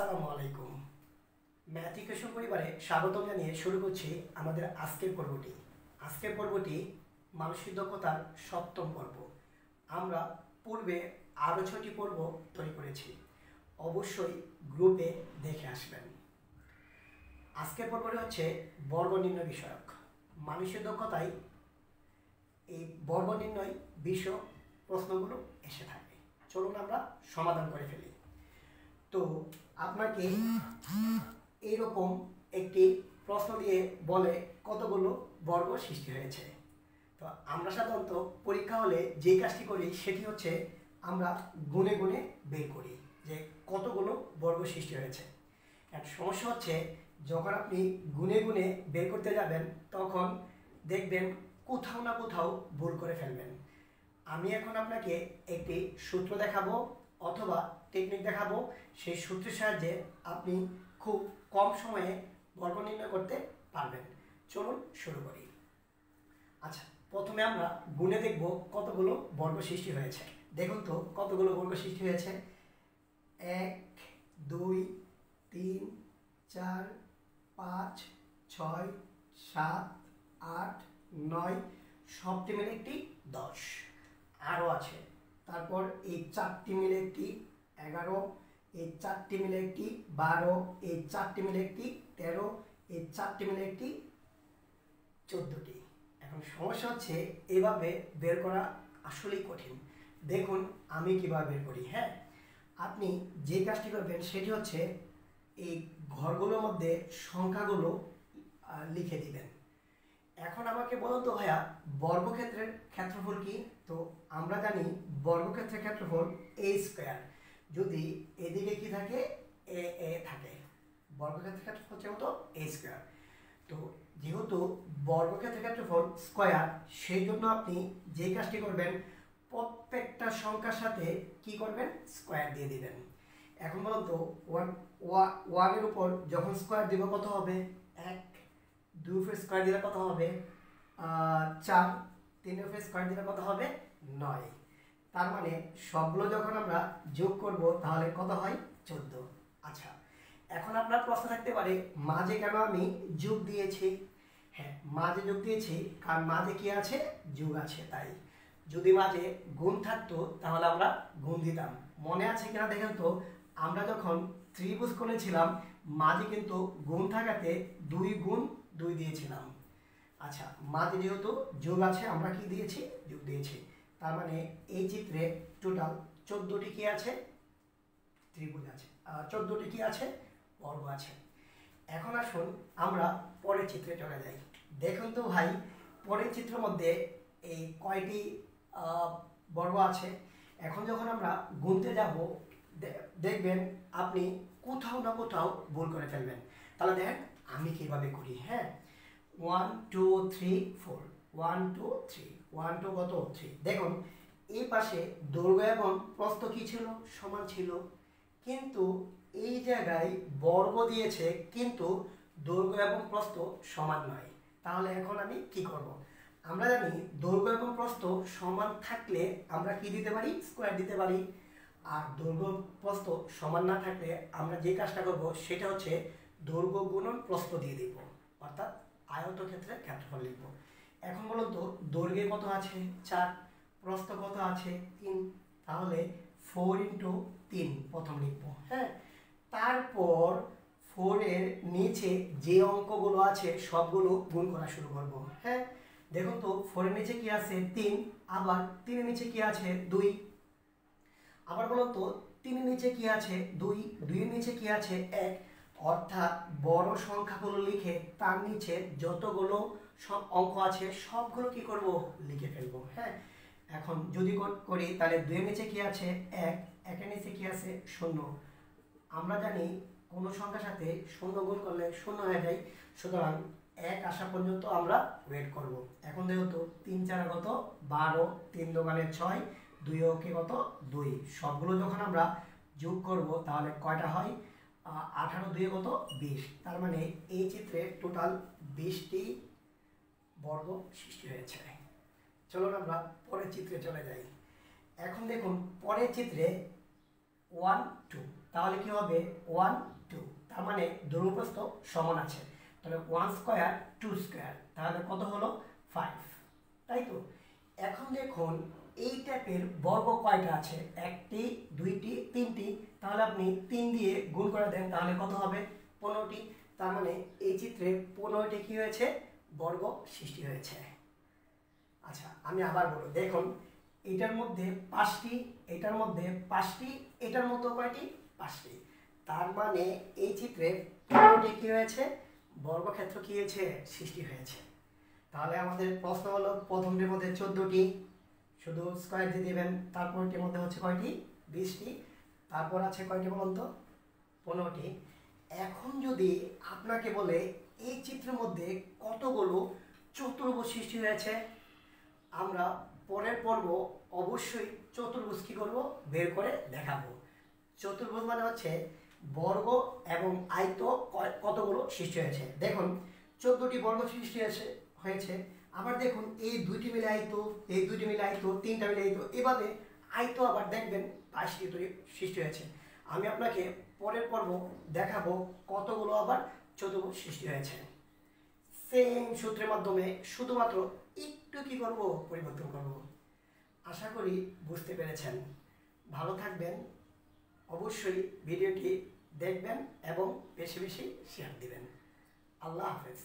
আসসালামু আলাইকুম। Math equation পরিবারে স্বাগতম জানিয়ে শুরু করছি আমাদের আজকের পর্বটি। আজকের পর্বটি মানসিক দক্ষতার সপ্তম পর্ব। আমরা পূর্বে আরও 6টি পর্ব তৈরি করেছি, অবশ্যই গ্রুপে দেখে আসবেন। আজকের পর্বটি হচ্ছে বর্গ নির্ণয় বিষয়ক। মানসিক দক্ষতায় এই বর্গ নির্ণয় বিষয়ক প্রশ্নগুলো এসে থাকে। চলুন আমরা সমাধান করে ফেলি। তো আপনাকে এইরকম একটি প্রশ্ন দিয়ে বলে কতগুলো বর্গ সৃষ্টি হয়েছে। তো আমরা সাধারণত পরীক্ষা হলে যে কাজটি করি সেটি হচ্ছে আমরা গুণে গুণে বের করি যে কতগুলো বর্গ সৃষ্টি হয়েছে। একটা সমস্যা হচ্ছে যখন আপনি গুণে গুণে বের করতে যাবেন তখন দেখবেন কোথাও না কোথাও ভুল করে ফেলবেন। আমি এখন আপনাকে একটি সূত্র দেখাবো অথবা টেকনিক দেখাবো, সেই সূত্রের সাহায্যে আপনি খুব কম সময়ে বর্গ নির্ণয় করতে পারবেন। চলুন শুরু করি। আচ্ছা, প্রথমে আমরা গুণে দেখব কতগুলো বর্গ সৃষ্টি হয়েছে। দেখুন তো কতগুলো বর্গ সৃষ্টি হয়েছে। 1 2 3 4 5 6 7 8 9, সবটি মিলে একটি 10। আরও আছে, তারপর এই 4টি মিলে একটি 11, এই 4টি মিলে একটি 12, এই 4টি মিলে একটি 13, এই 4টি মিলে একটি 14টি। এখন সমস্যা হচ্ছে এভাবে বের করা আসলেই কঠিন। দেখুন আমি কিভাবে বের করি। হ্যাঁ, আপনি যে কাজটি করবেন সেটি হচ্ছে এই ঘরগুলোর মধ্যে সংখ্যাগুলো লিখে দিবেন। এখন আমাকে বলুন তো ভাইয়া, বর্গক্ষেত্রের ক্ষেত্রফল কি? তো আমরা জানি বর্গক্ষেত্রের ক্ষেত্রফল a স্কয়ার। যদি এদিকে কি থাকে, a থাকে, বর্গক্ষেত্রের ক্ষেত্রফল হচ্ছে কত? a square. তো যেহেতু বর্গক্ষেত্রের ক্ষেত্রফল স্কয়ার, সেই জন্য আপনি যে কাজটি করবেন প্রত্যেকটা সংখ্যার সাথে কি করবেন, স্কয়ার দিয়ে দিবেন। এখন বলুন তো 1 এর উপর যখন স্কয়ার দিব কত হবে? 1। 2 এর স্কয়ার দিলে কত হবে? 4। 3 এর স্কয়ার দিলে কত হবে? 9। তার মানে সবগুলো যখন আমরা যোগ করব তাহলে কত হয়? 14। আচ্ছা, এখন আপনার প্রশ্ন থাকতে পারে মাঝে কেন আমি যোগ দিয়েছি? হ্যাঁ, মাঝে যোগ দিয়েছি কারণ মাঝে কি আছে? যোগ আছে। তাই যদি মাঝে গুণ থাকতো তাহলে আমরা গুণ দিতাম। মনে আছে কিনা দেখেন তো, আমরা যখন ত্রিভুজ করেছিলাম মাঝে কিন্তু গুণ থাকাতে 2 গুণ 2 দিয়েছিলাম। আচ্ছা, মাঝে যেহেতু যোগ আছে আমরা কি দিয়েছি? যোগ দিয়েছি। তার মানে এই চিত্রে টোটাল 14টি কি আছে? ত্রিভুজ আছে, 14টি কি আছে? বর্গ আছে। এখন আসুন আমরা পরের চিত্রে চলে যাই। দেখুন তো ভাই, পরের চিত্রের মধ্যে এই কয়টি বর্গ আছে। এখন যখন আমরা গুনতে যাব দেখবেন আপনি কোথাও না কোথাও ভুল করে ফেলবেন। তাহলে দেখেন আমি কিভাবে করি। হ্যাঁ, 1 2 3 4, 1 2 3, 1 2 কত? 3। দেখুন এই পাশে দৈর্ঘ্য এবং প্রস্থ কি ছিল? সমান ছিল, কিন্তু এই জায়গায় বর্গ দিয়েছে কিন্তু দৈর্ঘ্য এবং প্রস্থ সমান নয়। তাহলে এখন আমি কি করব? আমরা জানি দৈর্ঘ্য এবং প্রস্থ সমান থাকলে আমরা কি দিতে পারি? স্কয়ার দিতে পারি। আর দৈর্ঘ্য প্রস্থ সমান না থাকলে আমরা যে কাজটা করব সেটা হচ্ছে দৈর্ঘ্য গুণন প্রস্থ দিয়ে দিব, অর্থাৎ আয়তক্ষেত্রের ক্ষেত্রফল লিখব। এখন বলুন তো দৈর্ঘ্যে কত আছে? 4। প্রস্থ কত আছে? 3। তাহলে 4 × 3 প্রথম লিখব। হ্যাঁ, তারপর 4 এর নিচে যে অঙ্কগুলো আছে সবগুলো গুণ করা শুরু করব। হ্যাঁ, দেখুন তো 4 এর নিচে কি আছে? 3। আবার 3 এর নিচে কি আছে? 2। আবার বলুন তো 3 এর নিচে কি আছে? 2। 2 এর নিচে কি আছে? 1। অর্থাৎ বড় সংখ্যাগুলো লিখে তার নিচে যতগুলো সব অঙ্ক আছে সবগুলো কি করব? লিখে ফেলবো। হ্যাঁ, এখন যদি করি তাহলে 2 এর নিচে কি আছে? 1। 1 এর নিচে কি আছে? 0। আমরা জানি কোন সংখ্যার সাথে 0 গুণ করলে 0 হয়ে যায়, সুতরাং 1 আসা পর্যন্ত আমরা ওয়েট করব। এখন দেখো তো 3 4 কত? 12, 3 2 6, 2 ওকে কত? 2। সবগুলো যখন আমরা যোগ করব তাহলে কয়টা হয়? 18 2 কত? 20। তার মানে এই চিত্রে টোটাল 20টি বর্গ সৃষ্টি হয়েছে। চলুন আমরা পরের চিত্রে চলে যাই। এখন দেখুন পরের চিত্রে 1 2 তাহলে কি হবে 1 2, তার মানে দৈর্ঘ্যপ্রস্থ সমান আছে, তাহলে 1 স্কয়ার 2 স্কয়ার, তাহলে কত হলো 5, তাই তো। এখন দেখুন এই টাইপের বর্গ কয়টা আছে, একটি, দুইটি, তিনটি, তাহলে আপনি 3 দিয়ে গুণ করে দেন, তাহলে কত হবে 15টি। তার মানে এই চিত্রে 15টি কি হয়েছে, বর্গ সৃষ্টি হয়েছে। আচ্ছা আমি আবার বলবো, দেখুন এটার মধ্যে 5টি, এটার মধ্যে 5টি, এটার মধ্যে কয়টি, 5টি, তার মানে এই চিত্রে 15টি কি হয়েছে, বর্গক্ষেত্র কি হয়েছে, সৃষ্টি হয়েছে। তাহলে আমাদের প্রশ্ন হলো প্রথমটির মধ্যে 14টি, শুধু স্কয়ার দিয়ে দিবেন, তারপরটির মধ্যে হচ্ছে কয়টি, 20টি, তারপর আছে কয়টি বলুন তো, 15টি। এখন যদি আপনাকে বলে এই চিত্রের মধ্যে কতগুলো চতুর্ভুজ সৃষ্টি হয়েছে, আমরা পরের পর্ব অবশ্যই চতুর্ভুজ কি করব, বের করে দেখাবো। চতুর্ভুজ মানে হচ্ছে বর্গ এবং আয়ত কতগুলো সৃষ্টি হয়েছে। দেখুন 14টি বর্গ সৃষ্টি হয়েছে, আবার দেখুন এই দুইটি মিলে আয়ত, এই দুইটি মিলে আয়ত, তিনটা মিলে আয়ত, এভাবে আয়ত আবার দেখবেন 22টি সৃষ্টি হয়েছে। আমি আপনাকে পরের পর্ব দেখাবো কতগুলো আবার চতুর্ভুজ সৃষ্টি হয়েছে। সেম সূত্রের মাধ্যমে শুধুমাত্র একটু কি করব, পরিবর্তন করব। আশা করি বুঝতে পেরেছেন। ভালো থাকবেন, অবশ্যই ভিডিওটি দেখবেন এবং বেশি বেশি শেয়ার দিবেন। আল্লাহ হাফেজ।